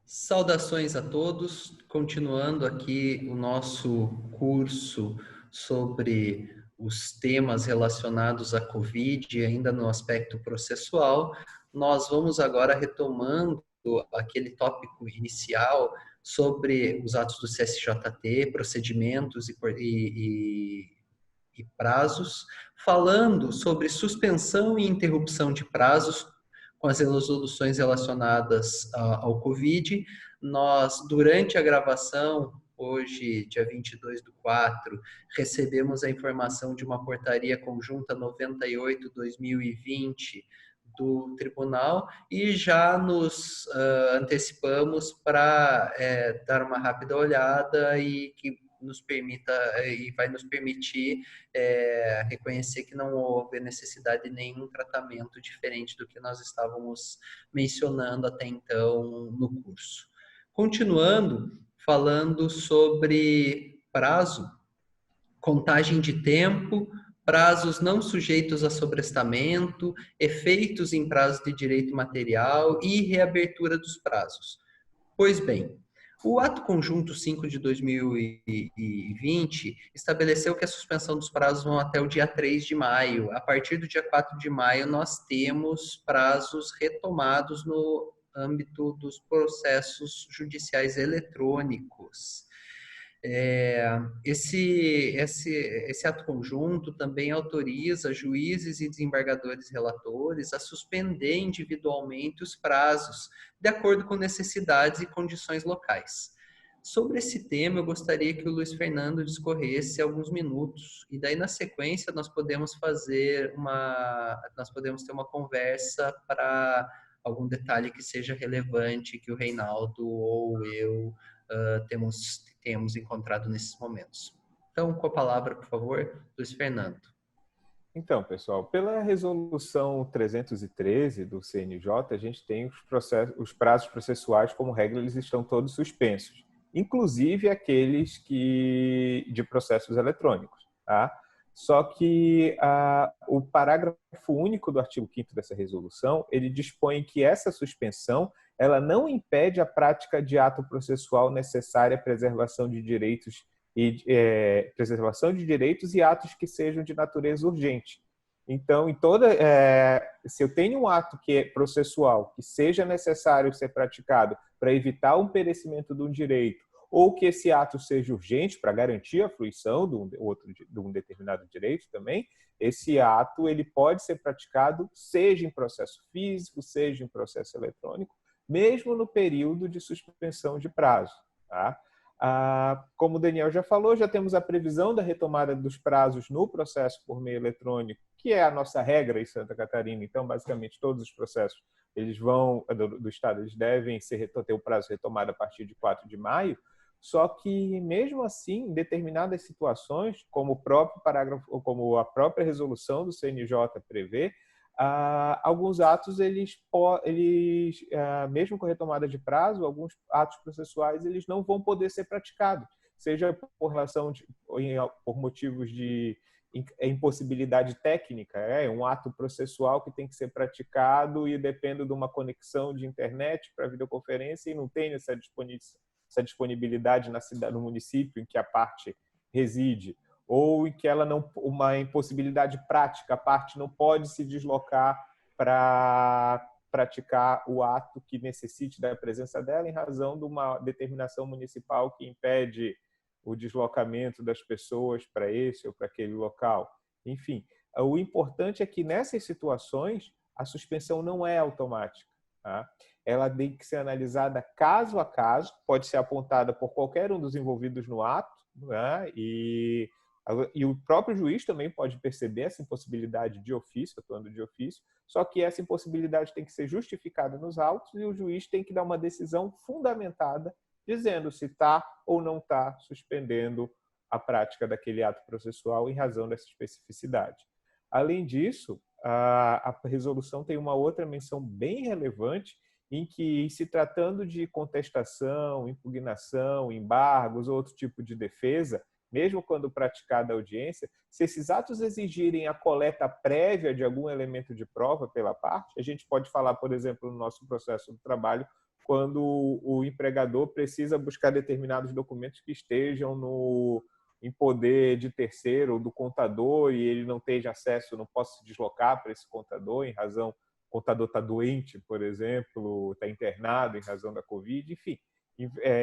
Saudações a todos, continuando aqui o nosso curso sobre os temas relacionados à Covid, ainda no aspecto processual, nós vamos agora retomando aquele tópico inicial sobre os atos do CSJT, procedimentos e prazos, falando sobre suspensão e interrupção de prazos com as resoluções relacionadas ao Covid. Nós, durante a gravação, hoje, dia 22/4, recebemos a informação de uma portaria conjunta 98/2020 do tribunal e já nos antecipamos para dar uma rápida olhada e que nos permita e vai nos permitir reconhecer que não houve necessidade de nenhum tratamento diferente do que nós estávamos mencionando até então no curso. Continuando, falando sobre prazo, contagem de tempo, prazos não sujeitos a sobrestamento, efeitos em prazo de direito material e reabertura dos prazos. Pois bem, o Ato Conjunto 5 de 2020 estabeleceu que a suspensão dos prazos vão até o dia 3 de maio. A partir do dia 4 de maio, nós temos prazos retomados no âmbito dos processos judiciais eletrônicos. Esse ato conjunto também autoriza juízes e desembargadores relatores a suspender individualmente os prazos, de acordo com necessidades e condições locais. Sobre esse tema, eu gostaria que o Luiz Fernando discorresse alguns minutos, e daí na sequência nós podemos ter uma conversa para algum detalhe que seja relevante que o Reinaldo ou eu temos encontrado nesses momentos. Então, com a palavra, por favor, Luiz Fernando. Então, pessoal, pela resolução 313 do CNJ, a gente tem os prazos processuais, como regra, eles estão todos suspensos, inclusive aqueles de processos eletrônicos. Tá? Só que o parágrafo único do artigo 5º dessa resolução, ele dispõe que essa suspensão ela não impede a prática de ato processual necessária à preservação de direitos e atos que sejam de natureza urgente. Então, se eu tenho um ato que é processual, que seja necessário ser praticado para evitar o perecimento de um direito, ou que esse ato seja urgente para garantir a fruição de um determinado direito também, esse ato ele pode ser praticado seja em processo físico, seja em processo eletrônico, mesmo no período de suspensão de prazo. Tá? Como o Daniel já falou, já temos a previsão da retomada dos prazos no processo por meio eletrônico, que é a nossa regra em Santa Catarina. Então, basicamente, todos os processos do Estado eles devem ter o prazo retomado a partir de 4 de maio, só que, mesmo assim, em determinadas situações, como a própria resolução do CNJ prevê, alguns atos, mesmo com retomada de prazo, alguns atos processuais eles não vão poder ser praticados, seja por motivos de impossibilidade técnica, um ato processual que tem que ser praticado e depende de uma conexão de internet para videoconferência e não tem essa disponibilidade no município em que a parte reside, ou em que uma impossibilidade prática, a parte não pode se deslocar para praticar o ato que necessite da presença dela em razão de uma determinação municipal que impede o deslocamento das pessoas para esse ou para aquele local. Enfim, o importante é que nessas situações a suspensão não é automática. Tá? Ela tem que ser analisada caso a caso, pode ser apontada por qualquer um dos envolvidos no ato, né? E o próprio juiz também pode perceber essa impossibilidade de ofício, atuando de ofício, só que essa impossibilidade tem que ser justificada nos autos e o juiz tem que dar uma decisão fundamentada dizendo se está ou não está suspendendo a prática daquele ato processual em razão dessa especificidade. Além disso, a resolução tem uma outra menção bem relevante em que, se tratando de contestação, impugnação, embargos ou outro tipo de defesa, mesmo quando praticada a audiência, se esses atos exigirem a coleta prévia de algum elemento de prova pela parte, a gente pode falar, por exemplo, no nosso processo do trabalho, quando o empregador precisa buscar determinados documentos que estejam em poder de terceiro ou do contador e ele não esteja acesso, não possa se deslocar para esse contador em razão, o contador está doente, por exemplo, está internado em razão da Covid, enfim.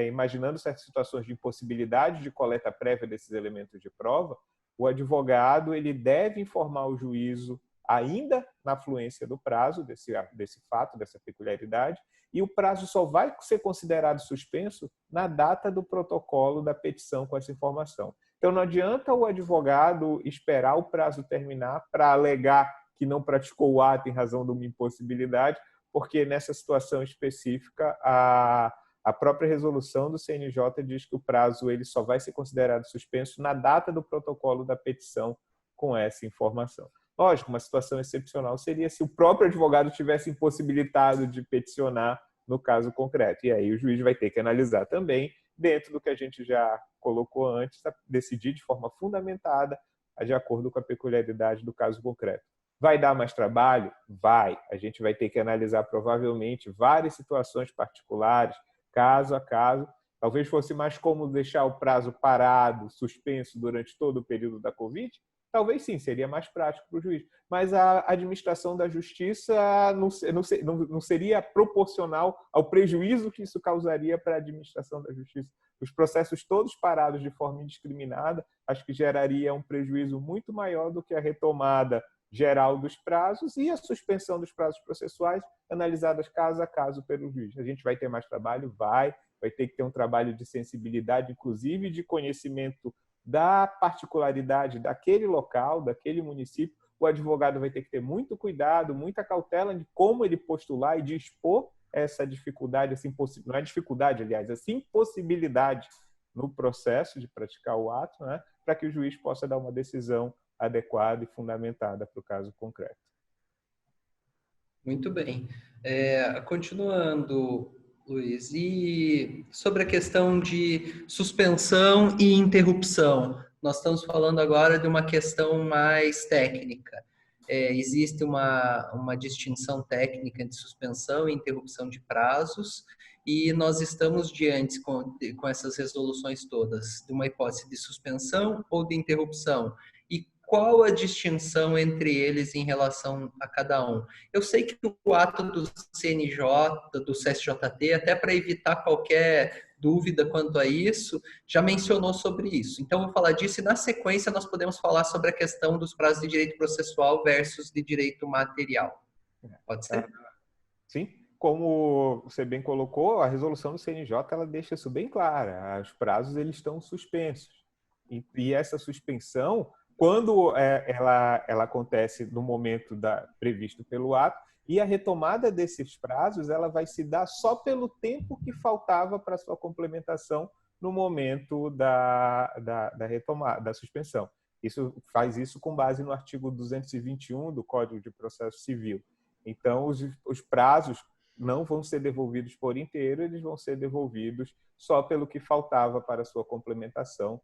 Imaginando certas situações de impossibilidade de coleta prévia desses elementos de prova, o advogado ele deve informar o juízo ainda na fluência do prazo desse fato, dessa peculiaridade, e o prazo só vai ser considerado suspenso na data do protocolo da petição com essa informação. Então, não adianta o advogado esperar o prazo terminar para alegar que não praticou o ato em razão de uma impossibilidade, porque nessa situação específica, a própria resolução do CNJ diz que o prazo ele só vai ser considerado suspenso na data do protocolo da petição com essa informação. Lógico, uma situação excepcional seria se o próprio advogado tivesse impossibilitado de peticionar no caso concreto. E aí o juiz vai ter que analisar também, dentro do que a gente já colocou antes, decidir de forma fundamentada, de acordo com a peculiaridade do caso concreto. Vai dar mais trabalho? Vai. A gente vai ter que analisar provavelmente várias situações particulares, caso a caso. Talvez fosse mais cômodo deixar o prazo parado, suspenso durante todo o período da Covid. Talvez sim, seria mais prático para o juiz. Mas a administração da justiça não seria proporcional ao prejuízo que isso causaria para a administração da justiça. Os processos todos parados de forma indiscriminada, acho que geraria um prejuízo muito maior do que a retomada geral dos prazos e a suspensão dos prazos processuais analisadas caso a caso pelo juiz. A gente vai ter mais trabalho? Vai ter que ter um trabalho de sensibilidade, inclusive de conhecimento da particularidade daquele local, daquele município. O advogado vai ter que ter muito cuidado, muita cautela de como ele postular e de expor essa dificuldade, não é dificuldade, aliás, essa impossibilidade no processo de praticar o ato, né, para que o juiz possa dar uma decisão adequada e fundamentada para o caso concreto. Muito bem. Continuando, Luiz, e sobre a questão de suspensão e interrupção? Nós estamos falando agora de uma questão mais técnica. Existe uma distinção técnica de suspensão e interrupção de prazos, e nós estamos diante, com essas resoluções todas, de uma hipótese de suspensão ou de interrupção. E qual a distinção entre eles em relação a cada um? Eu sei que o ato do CNJ, do CSJT, até para evitar qualquer dúvida quanto a isso, já mencionou sobre isso. Então, vou falar disso e, na sequência, nós podemos falar sobre a questão dos prazos de direito processual versus de direito material. Pode ser? Sim. Como você bem colocou, a resolução do CNJ ela deixa isso bem claro. Os prazos eles estão suspensos. E essa suspensão, quando ela acontece no momento previsto pelo ato, e a retomada desses prazos ela vai se dar só pelo tempo que faltava para a sua complementação no momento da retomada, da suspensão. Faz isso com base no artigo 221 do Código de Processo Civil. Então, os prazos não vão ser devolvidos por inteiro, eles vão ser devolvidos só pelo que faltava para a sua complementação.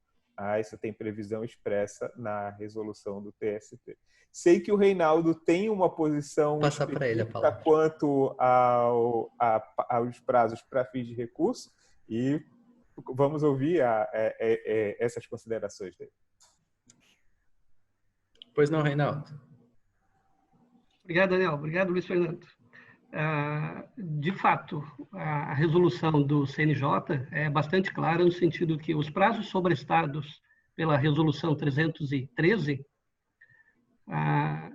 Isso tem previsão expressa na resolução do TST. Sei que o Reinaldo tem uma posição específica quanto aos prazos para fins de recurso e vamos ouvir essas considerações dele. Pois não, Reinaldo. Obrigado, Daniel. Obrigado, Luiz Fernando. De fato, a resolução do CNJ é bastante clara no sentido que os prazos sobrestados pela resolução 313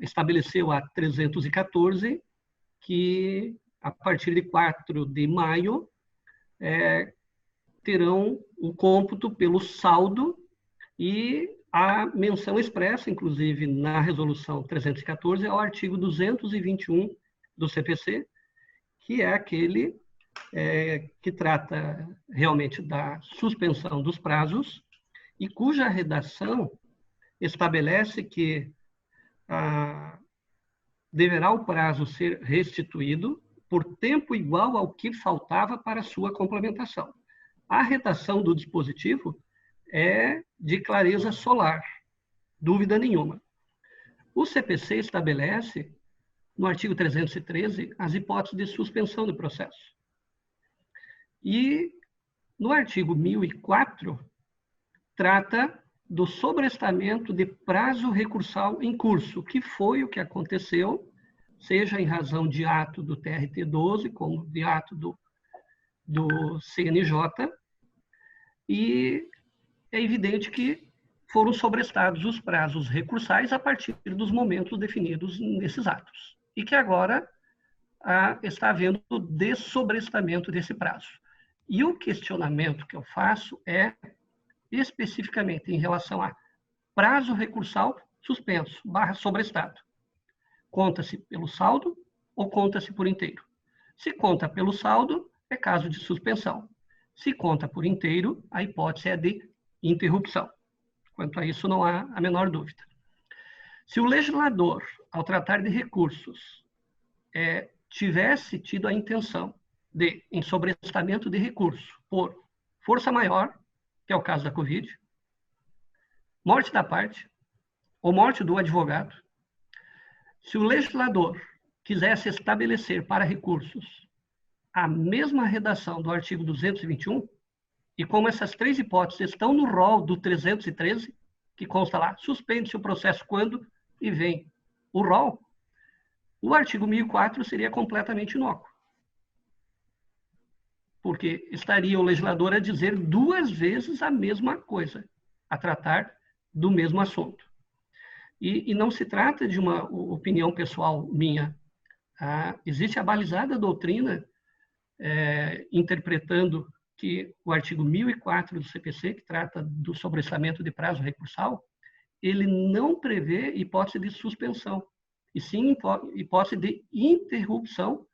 estabeleceu a 314 que, a partir de 4 de maio, terão o cômputo pelo saldo e a menção expressa, inclusive, na resolução 314, ao artigo 221 do CPC, que é aquele que trata realmente da suspensão dos prazos e cuja redação estabelece que deverá o prazo ser restituído por tempo igual ao que faltava para sua complementação. A redação do dispositivo é de clareza solar, dúvida nenhuma. O CPC estabelece, no artigo 313, as hipóteses de suspensão do processo. E no artigo 1004, trata do sobrestamento de prazo recursal em curso, que foi o que aconteceu, seja em razão de ato do TRT-12, como de ato do CNJ, e é evidente que foram sobrestados os prazos recursais a partir dos momentos definidos nesses atos, e que agora está havendo o dessobrestamento desse prazo. E o questionamento que eu faço é especificamente em relação a prazo recursal suspenso, / sobrestado. Conta-se pelo saldo ou conta-se por inteiro? Se conta pelo saldo, é caso de suspensão. Se conta por inteiro, a hipótese é de interrupção. Quanto a isso, não há a menor dúvida. Se o legislador, ao tratar de recursos, tivesse tido a intenção de, em sobrestamento de recurso por força maior, que é o caso da Covid, morte da parte, ou morte do advogado, se o legislador quisesse estabelecer para recursos a mesma redação do artigo 221, e como essas três hipóteses estão no rol do 313, que consta lá, suspende-se o processo quando, e vem o rol, o artigo 1004 seria completamente inócuo. Porque estaria o legislador a dizer duas vezes a mesma coisa, a tratar do mesmo assunto. E não se trata de uma opinião pessoal minha. Existe a balizada doutrina interpretando que o artigo 1004 do CPC, que trata do sobrestamento de prazo recursal, ele não prevê hipótese de suspensão, e sim hipótese de interrupção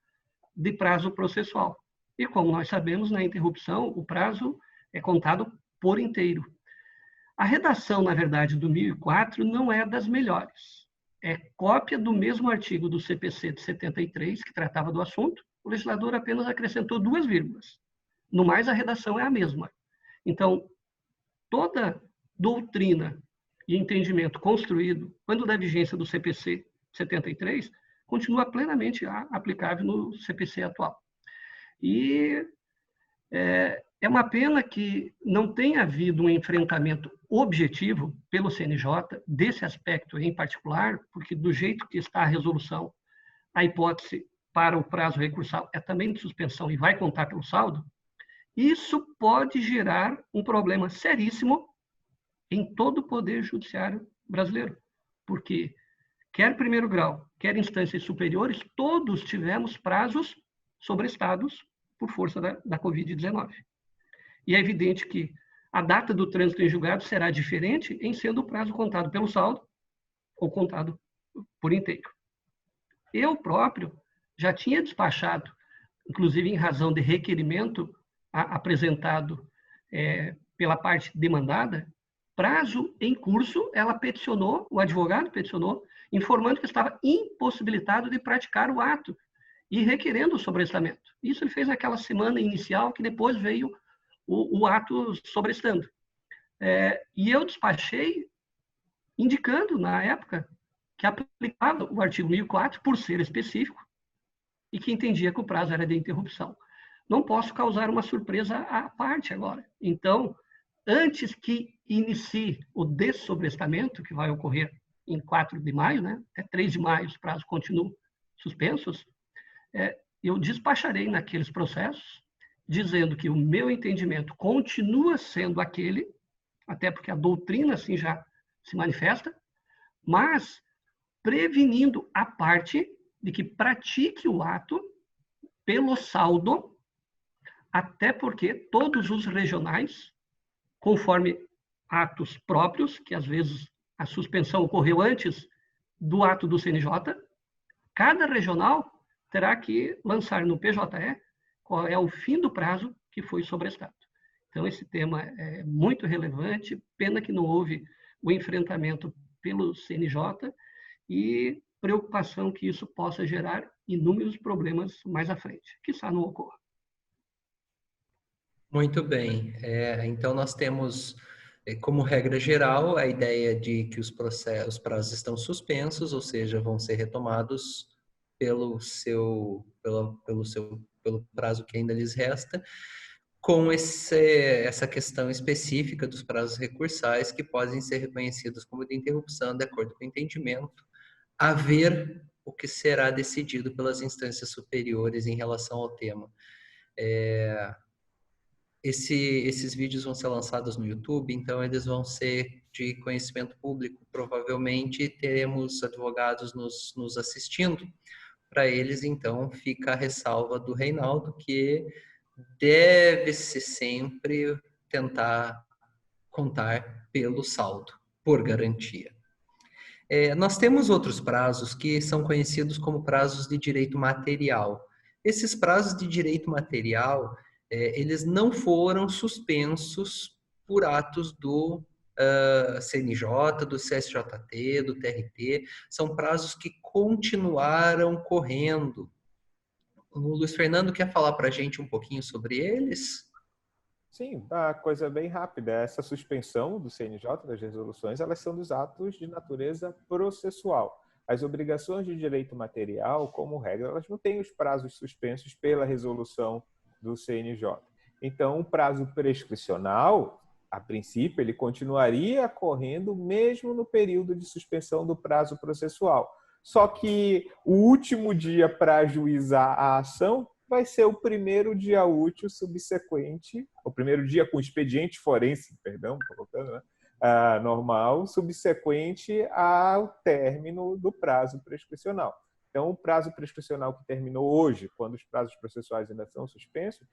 de prazo processual. E como nós sabemos, na interrupção, o prazo é contado por inteiro. A redação, na verdade, do 1004 não é das melhores. É cópia do mesmo artigo do CPC de 73, que tratava do assunto. O legislador apenas acrescentou 2 vírgulas. No mais, a redação é a mesma. Então, toda doutrina e entendimento construído quando da vigência do CPC 73 continua plenamente aplicável no CPC atual. E é uma pena que não tenha havido um enfrentamento objetivo pelo CNJ desse aspecto em particular, porque do jeito que está a resolução, a hipótese para o prazo recursal é também de suspensão e vai contar pelo saldo. Isso pode gerar um problema seríssimo em todo o poder judiciário brasileiro, porque quer primeiro grau, quer instâncias superiores, todos tivemos prazos sobrestados por força da Covid-19. E é evidente que a data do trânsito em julgado será diferente em sendo o prazo contado pelo saldo ou contado por inteiro. Eu próprio já tinha despachado, inclusive em razão de requerimento apresentado pela parte demandada, prazo em curso, ela peticionou, o advogado peticionou, informando que estava impossibilitado de praticar o ato e requerendo o sobrestamento. Isso ele fez naquela semana inicial, que depois veio o ato sobrestando. E eu despachei indicando, na época, que aplicava o artigo 1004 por ser específico e que entendia que o prazo era de interrupção. Não posso causar uma surpresa à parte agora. Então, antes que inicie o dessobrestamento, que vai ocorrer em 4 de maio, né? Até 3 de maio os prazos continuam suspensos, eu despacharei naqueles processos, dizendo que o meu entendimento continua sendo aquele, até porque a doutrina assim já se manifesta, mas prevenindo a parte de que pratique o ato pelo saldo, até porque todos os regionais, conforme atos próprios, que às vezes a suspensão ocorreu antes do ato do CNJ, cada regional terá que lançar no PJE qual é o fim do prazo que foi sobrestado. Então, esse tema é muito relevante, pena que não houve o enfrentamento pelo CNJ e preocupação que isso possa gerar inúmeros problemas mais à frente, que não ocorra. Muito bem. Então, nós temos, como regra geral, a ideia de que os prazos estão suspensos, ou seja, vão ser retomados pelo prazo que ainda lhes resta. com essa questão específica dos prazos recursais que podem ser reconhecidos como de interrupção de acordo com o entendimento, a ver o que será decidido pelas instâncias superiores em relação ao tema. Esses vídeos vão ser lançados no YouTube, então eles vão ser de conhecimento público. Provavelmente teremos advogados nos assistindo. Para eles, então, fica a ressalva do Reinaldo, que deve-se sempre tentar contar pelo saldo, por garantia. Nós temos outros prazos que são conhecidos como prazos de direito material. Esses prazos de direito material, eles não foram suspensos por atos do CNJ, do CSJT, do TRT, são prazos que continuaram correndo. O Luiz Fernando quer falar para a gente um pouquinho sobre eles? Sim, a coisa bem rápida. Essa suspensão do CNJ, das resoluções, elas são dos atos de natureza processual. As obrigações de direito material, como regra, elas não têm os prazos suspensos pela resolução do CNJ. Então, o prazo prescricional, a princípio, ele continuaria correndo mesmo no período de suspensão do prazo processual. Só que o último dia para ajuizar a ação vai ser o primeiro dia útil subsequente, o primeiro dia com expediente forense, perdão, colocando, né? Normal, subsequente ao término do prazo prescricional. Então, o prazo prescricional que terminou hoje, quando os prazos processuais ainda são suspensos,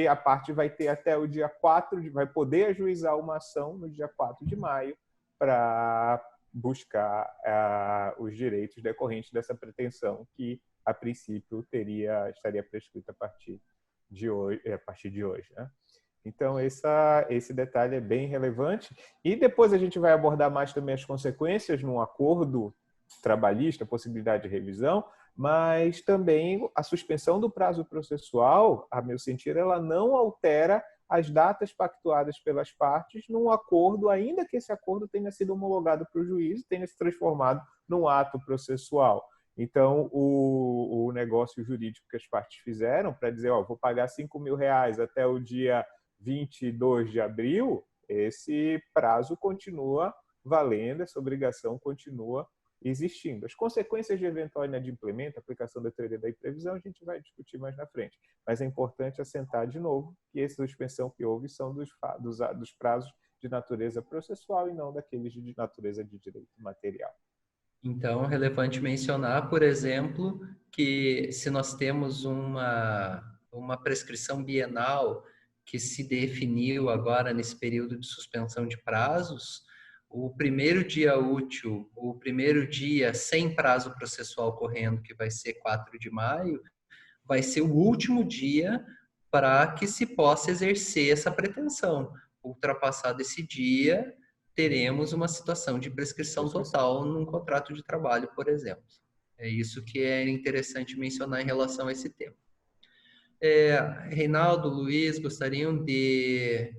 a parte vai ter até o dia 4, vai poder ajuizar uma ação no dia 4 de maio para buscar os direitos decorrentes dessa pretensão que, a princípio, estaria prescrita a partir de hoje. Né? Então, esse detalhe é bem relevante. E depois a gente vai abordar mais também as consequências num acordo trabalhista, possibilidade de revisão, mas também a suspensão do prazo processual, a meu sentir, ela não altera as datas pactuadas pelas partes num acordo, ainda que esse acordo tenha sido homologado para o juiz e tenha se transformado num ato processual. Então, o negócio jurídico que as partes fizeram para dizer, vou pagar R$5.000 até o dia 22 de abril, esse prazo continua valendo, essa obrigação continua existindo. As consequências de eventual inadimplemento, aplicação da teoria da imprevisão, a gente vai discutir mais na frente. Mas é importante assentar de novo que essa suspensão que houve são dos prazos de natureza processual e não daqueles de natureza de direito material. Então, é relevante mencionar, por exemplo, que se nós temos uma prescrição bienal que se definiu agora nesse período de suspensão de prazos, o primeiro dia útil, o primeiro dia sem prazo processual correndo, que vai ser 4 de maio, vai ser o último dia para que se possa exercer essa pretensão. Ultrapassado esse dia, teremos uma situação de prescrição total num contrato de trabalho, por exemplo. É isso que é interessante mencionar em relação a esse tema. Reinaldo, Luiz, gostariam de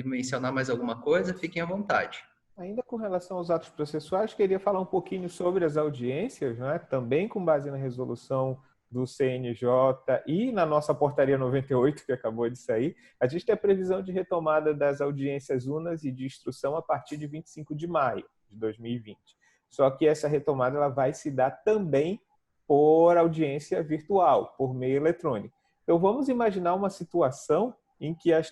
mencionar mais alguma coisa? Fiquem à vontade. Ainda com relação aos atos processuais, queria falar um pouquinho sobre as audiências, né? Também com base na resolução do CNJ e na nossa portaria 98, que acabou de sair, a gente tem a previsão de retomada das audiências unas e de instrução a partir de 25 de maio de 2020. Só que essa retomada ela vai se dar também por audiência virtual, por meio eletrônico. Então, vamos imaginar uma situação em que as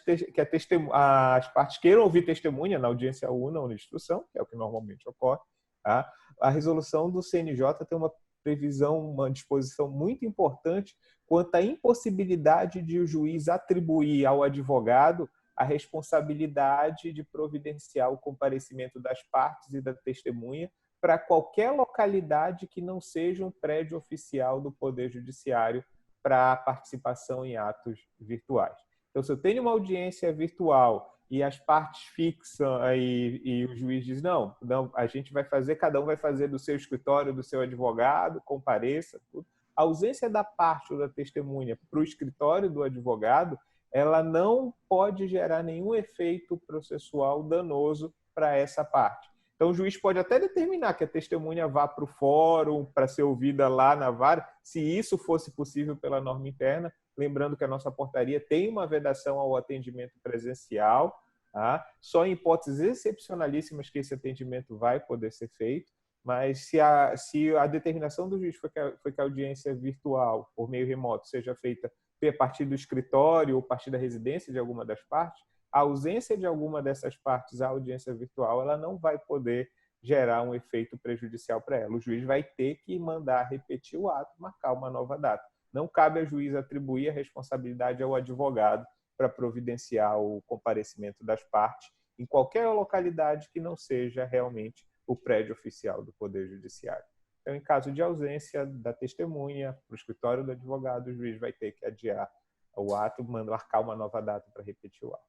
partes queiram ouvir testemunha na audiência una ou na instrução, que é o que normalmente ocorre. Tá? A resolução do CNJ tem uma previsão, uma disposição muito importante quanto à impossibilidade de o juiz atribuir ao advogado a responsabilidade de providenciar o comparecimento das partes e da testemunha para qualquer localidade que não seja um prédio oficial do Poder Judiciário para participação em atos virtuais. Então, se eu tenho uma audiência virtual e as partes fixam e o juiz diz, não, a gente vai fazer, cada um vai fazer do seu escritório, do seu advogado, compareça, tudo. A ausência da parte ou da testemunha para o escritório do advogado, ela não pode gerar nenhum efeito processual danoso para essa parte. Então, o juiz pode até determinar que a testemunha vá para o fórum para ser ouvida lá na vara, se isso fosse possível pela norma interna. Lembrando que a nossa portaria tem uma vedação ao atendimento presencial, tá? Só em hipóteses excepcionalíssimas que esse atendimento vai poder ser feito. Mas se a determinação do juiz foi que a audiência virtual, por meio remoto, seja feita a partir do escritório ou a partir da residência de alguma das partes, a ausência de alguma dessas partes à audiência virtual, ela não vai poder gerar um efeito prejudicial para ela. O juiz vai ter que mandar repetir o ato, marcar uma nova data. Não cabe ao juiz atribuir a responsabilidade ao advogado para providenciar o comparecimento das partes em qualquer localidade que não seja realmente o prédio oficial do Poder Judiciário. Então, em caso de ausência da testemunha para o escritório do advogado, o juiz vai ter que adiar o ato, marcar uma nova data para repetir o ato.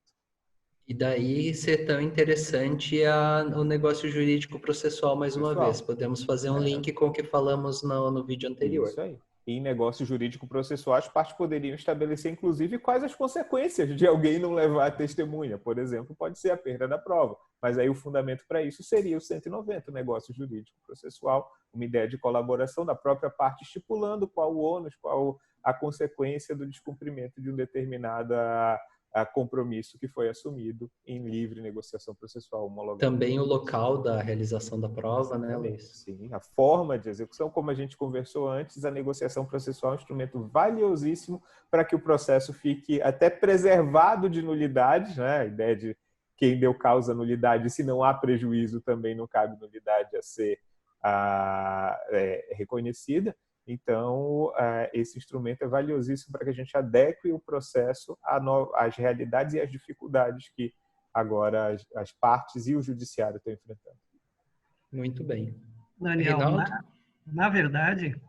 E daí ser tão interessante o negócio jurídico processual mais uma vez. Podemos fazer um link com o que falamos no vídeo anterior. Isso aí. E em negócio jurídico processual, as partes poderiam estabelecer, inclusive, quais as consequências de alguém não levar a testemunha. Por exemplo, pode ser a perda da prova. Mas aí o fundamento para isso seria o 190, o negócio jurídico processual, uma ideia de colaboração da própria parte estipulando qual o ônus, qual a consequência do descumprimento de um determinado compromisso que foi assumido em livre negociação processual homologada. Também o local da realização da prova, né, Luiz? Sim, a forma de execução, como a gente conversou antes, a negociação processual é um instrumento valiosíssimo para que o processo fique até preservado de nulidades, né? A ideia de quem deu causa à nulidade, se não há prejuízo, também não cabe nulidade a ser reconhecida. Então, esse instrumento é valiosíssimo para que a gente adeque o processo às realidades e às dificuldades que agora as partes e o judiciário estão enfrentando. Muito bem. Daniel, na verdade,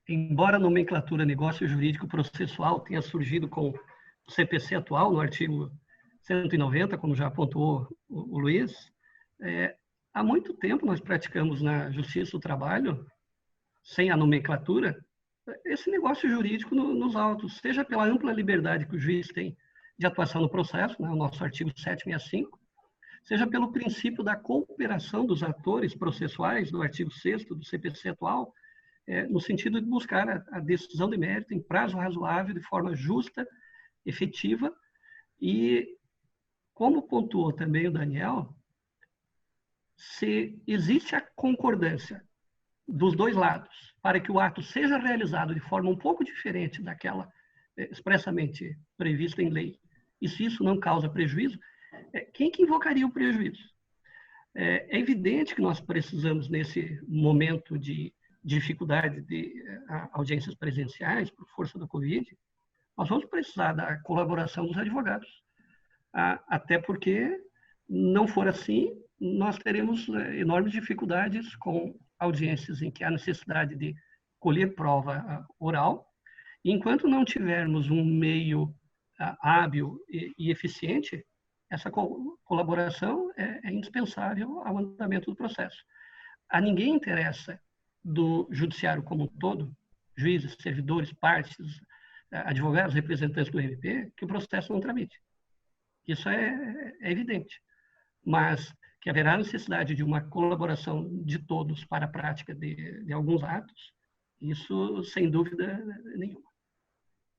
embora a nomenclatura negócio jurídico processual tenha surgido com o CPC atual, no artigo 190, como já apontou o Luiz, há muito tempo nós praticamos na Justiça do Trabalho, sem a nomenclatura, esse negócio jurídico nos autos, seja pela ampla liberdade que o juiz tem de atuação no processo, né, o nosso artigo 765, seja pelo princípio da cooperação dos atores processuais, do artigo 6º do CPC atual, no sentido de buscar a decisão de mérito em prazo razoável, de forma justa, efetiva, e, como pontuou também o Daniel, se existe a concordância dos dois lados, para que o ato seja realizado de forma um pouco diferente daquela expressamente prevista em lei, e se isso não causa prejuízo, quem que invocaria o prejuízo? É evidente que nós precisamos, nesse momento de dificuldade de audiências presenciais, por força da Covid, nós vamos precisar da colaboração dos advogados. Até porque, não for assim, nós teremos enormes dificuldades com audiências em que há necessidade de colher prova oral. E enquanto não tivermos um meio hábil e eficiente, essa colaboração é indispensável ao andamento do processo. A ninguém interessa, do judiciário como um todo, juízes, servidores, partes, advogados, representantes do MP, que o processo não tramite. Isso é evidente. Mas que haverá necessidade de uma colaboração de todos para a prática de alguns atos, isso sem dúvida nenhuma.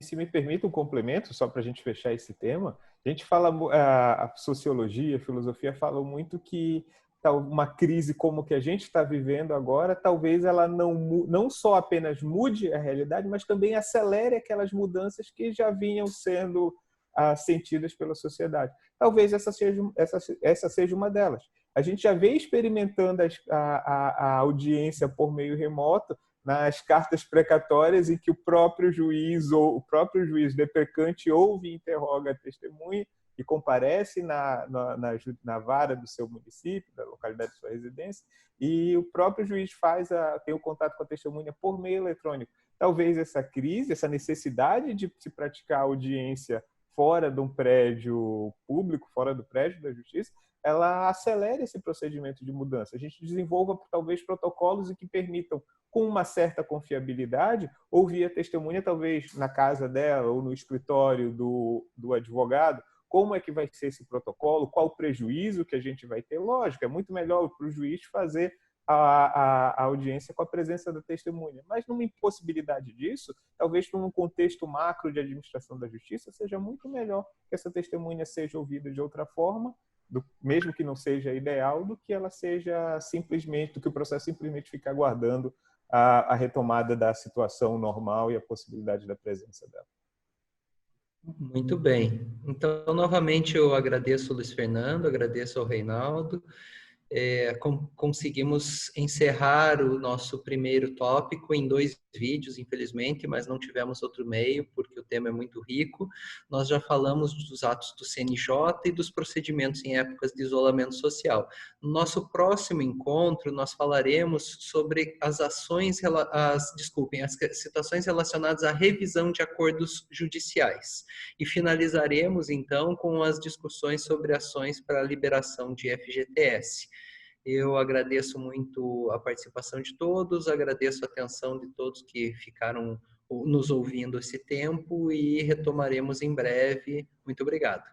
Se me permite um complemento, só para a gente fechar esse tema, a gente fala, a sociologia, a filosofia falam muito que uma crise como que a gente está vivendo agora, talvez ela não só apenas mude a realidade, mas também acelere aquelas mudanças que já vinham sendo sentidas pela sociedade. Talvez essa seja uma delas. A gente já vem experimentando a audiência por meio remoto nas cartas precatórias em que o próprio juiz ou o próprio juiz deprecante ouve e interroga a testemunha e comparece na vara do seu município, da localidade de sua residência, e o próprio juiz tem o contato com a testemunha por meio eletrônico. Talvez essa crise, essa necessidade de se praticar audiência fora de um prédio público, fora do prédio da justiça, ela acelera esse procedimento de mudança. A gente desenvolva, talvez, protocolos que permitam, com uma certa confiabilidade, ouvir a testemunha, talvez na casa dela ou no escritório do advogado, como é que vai ser esse protocolo, qual o prejuízo que a gente vai ter. Lógico, é muito melhor para o juiz fazer a audiência com a presença da testemunha. Mas numa impossibilidade disso, talvez num contexto macro de administração da justiça, seja muito melhor que essa testemunha seja ouvida de outra forma, mesmo que não seja ideal, do que ela seja simplesmente, do que o processo simplesmente fique aguardando a retomada da situação normal e a possibilidade da presença dela. Muito bem. Então, novamente, eu agradeço ao Luiz Fernando, agradeço ao Reinaldo. Conseguimos encerrar o nosso primeiro tópico em 2 vídeos, infelizmente, mas não tivemos outro meio, porque o tema é muito rico. Nós já falamos dos atos do CNJ e dos procedimentos em épocas de isolamento social. No nosso próximo encontro, nós falaremos sobre as situações relacionadas à revisão de acordos judiciais. E finalizaremos, então, com as discussões sobre ações para a liberação de FGTS. Eu agradeço muito a participação de todos, agradeço a atenção de todos que ficaram nos ouvindo esse tempo e retomaremos em breve. Muito obrigado.